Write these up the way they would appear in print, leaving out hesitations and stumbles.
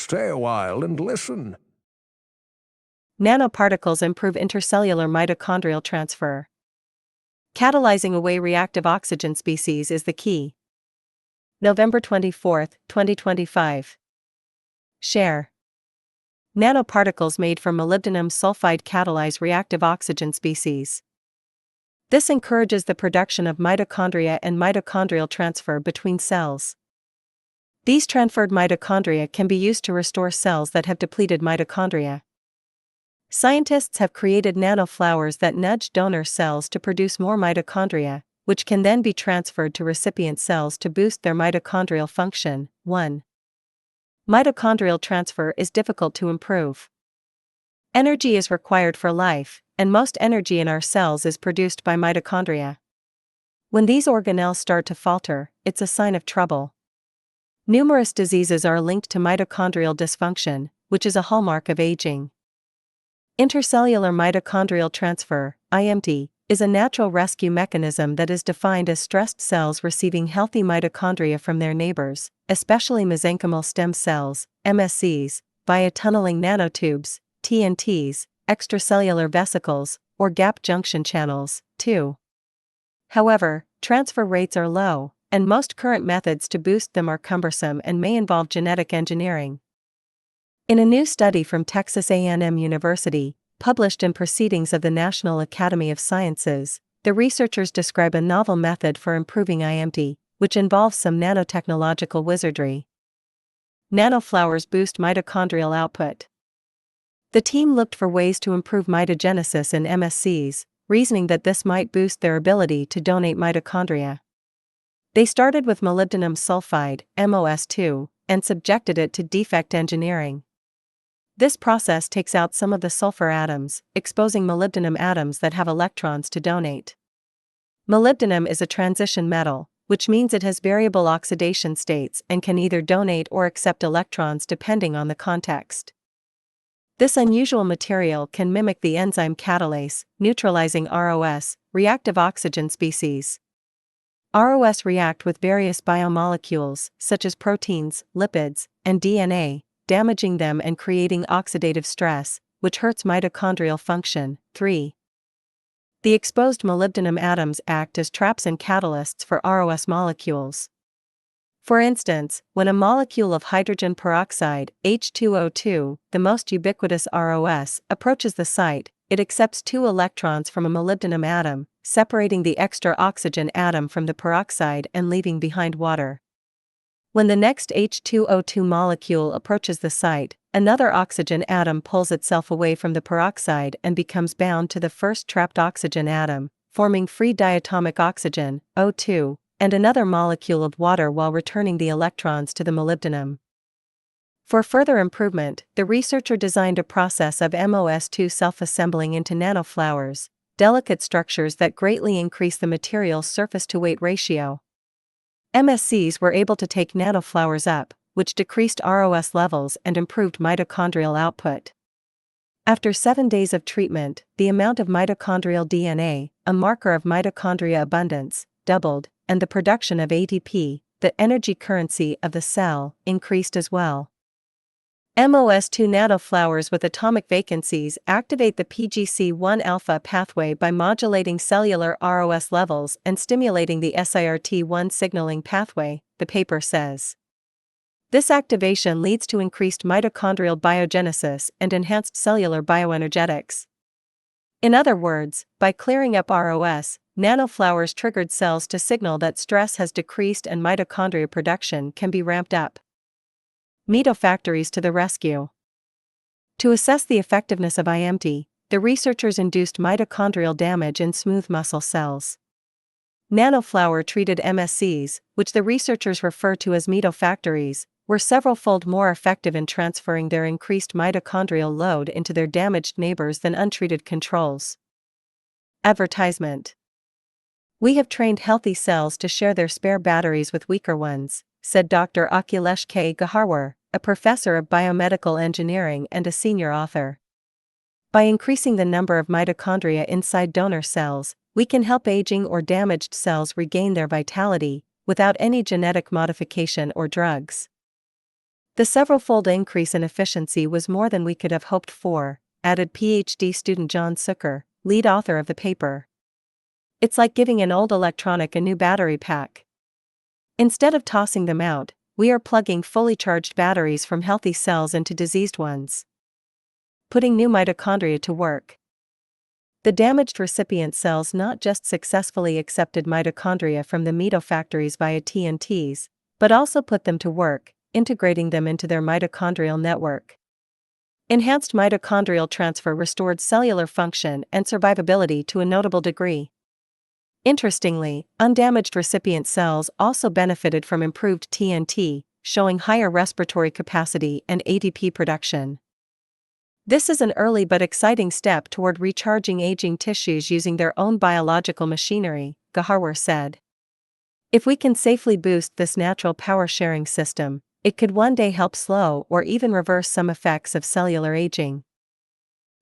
stay a while and listen. Nanoparticles improve intercellular mitochondrial transfer. Catalyzing away reactive oxygen species is the key. November 24, 2025. Share. Nanoparticles made from molybdenum sulfide catalyze reactive oxygen species. This encourages the production of mitochondria and mitochondrial transfer between cells. These transferred mitochondria can be used to restore cells that have depleted mitochondria. Scientists have created nanoflowers that nudge donor cells to produce more mitochondria, which can then be transferred to recipient cells to boost their mitochondrial function. 1. Mitochondrial transfer is difficult to improve. Energy is required for life, and most energy in our cells is produced by mitochondria. When these organelles start to falter, it's a sign of trouble. Numerous diseases are linked to mitochondrial dysfunction, which is a hallmark of aging. Intercellular mitochondrial transfer, IMT, is a natural rescue mechanism that is defined as stressed cells receiving healthy mitochondria from their neighbors, especially mesenchymal stem cells, MSCs, via tunneling nanotubes, TNTs, extracellular vesicles, or gap junction channels. 2. However, transfer rates are low, and most current methods to boost them are cumbersome and may involve genetic engineering. In a new study from Texas A&M University, published in Proceedings of the National Academy of Sciences, the researchers describe a novel method for improving IMT, which involves some nanotechnological wizardry. Nanoflowers boost mitochondrial output. The team looked for ways to improve mitogenesis in MSCs, reasoning that this might boost their ability to donate mitochondria. They started with molybdenum sulfide, MOS2, and subjected it to defect engineering. This process takes out some of the sulfur atoms, exposing molybdenum atoms that have electrons to donate. Molybdenum is a transition metal, which means it has variable oxidation states and can either donate or accept electrons depending on the context. This unusual material can mimic the enzyme catalase, neutralizing ROS, reactive oxygen species. ROS react with various biomolecules, such as proteins, lipids, and DNA, damaging them and creating oxidative stress, which hurts mitochondrial function. 3. The exposed molybdenum atoms act as traps and catalysts for ROS molecules. For instance, when a molecule of hydrogen peroxide, H2O2, the most ubiquitous ROS, approaches the site, it accepts 2 electrons from a molybdenum atom, separating the extra oxygen atom from the peroxide and leaving behind water. When the next H2O2 molecule approaches the site, another oxygen atom pulls itself away from the peroxide and becomes bound to the first trapped oxygen atom, forming free diatomic oxygen, O2, and another molecule of water while returning the electrons to the molybdenum. For further improvement, the researcher designed a process of MOS2 self-assembling into nanoflowers, delicate structures that greatly increase the material's surface-to-weight ratio. MSCs were able to take nanoflowers up, which decreased ROS levels and improved mitochondrial output. After 7 days of treatment, the amount of mitochondrial DNA, a marker of mitochondria abundance, doubled, and the production of ATP, the energy currency of the cell, increased as well. MOS2 nanoflowers with atomic vacancies activate the PGC1-alpha pathway by modulating cellular ROS levels and stimulating the SIRT1 signaling pathway, the paper says. This activation leads to increased mitochondrial biogenesis and enhanced cellular bioenergetics. In other words, by clearing up ROS, nanoflowers triggered cells to signal that stress has decreased and mitochondria production can be ramped up. Mitofactories to the rescue. To assess the effectiveness of IMT, the researchers induced mitochondrial damage in smooth muscle cells. Nanoflower-treated MSCs, which the researchers refer to as mitofactories, were several-fold more effective in transferring their increased mitochondrial load into their damaged neighbors than untreated controls. Advertisement. We have trained healthy cells to share their spare batteries with weaker ones, said Dr. Akhilesh K. Gaharwar, a professor of biomedical engineering and a senior author. By increasing the number of mitochondria inside donor cells, we can help aging or damaged cells regain their vitality, without any genetic modification or drugs. The several-fold increase in efficiency was more than we could have hoped for, added PhD student John Zucker, lead author of the paper. It's like giving an old electronic a new battery pack. Instead of tossing them out, we are plugging fully charged batteries from healthy cells into diseased ones. Putting new mitochondria to work. The damaged recipient cells not just successfully accepted mitochondria from the mitofactories via TNTs, but also put them to work, integrating them into their mitochondrial network. Enhanced mitochondrial transfer restored cellular function and survivability to a notable degree. Interestingly, undamaged recipient cells also benefited from improved TNT, showing higher respiratory capacity and ATP production. This is an early but exciting step toward recharging aging tissues using their own biological machinery, Gaharwar said. If we can safely boost this natural power-sharing system, it could one day help slow or even reverse some effects of cellular aging.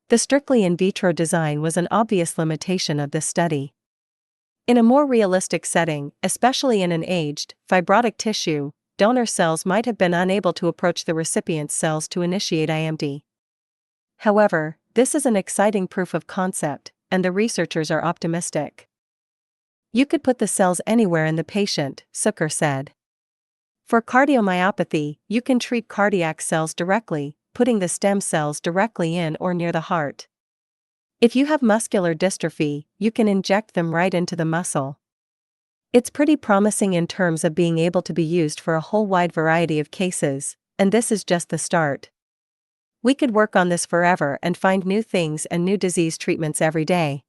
The strictly in vitro design was an obvious limitation of this study. In a more realistic setting, especially in an aged, fibrotic tissue, donor cells might have been unable to approach the recipient's cells to initiate IMD. However, this is an exciting proof of concept, and the researchers are optimistic. You could put the cells anywhere in the patient, Zucker said. For cardiomyopathy, you can treat cardiac cells directly, putting the stem cells directly in or near the heart. If you have muscular dystrophy, you can inject them right into the muscle. It's pretty promising in terms of being able to be used for a whole wide variety of cases, and this is just the start. We could work on this forever and find new things and new disease treatments every day.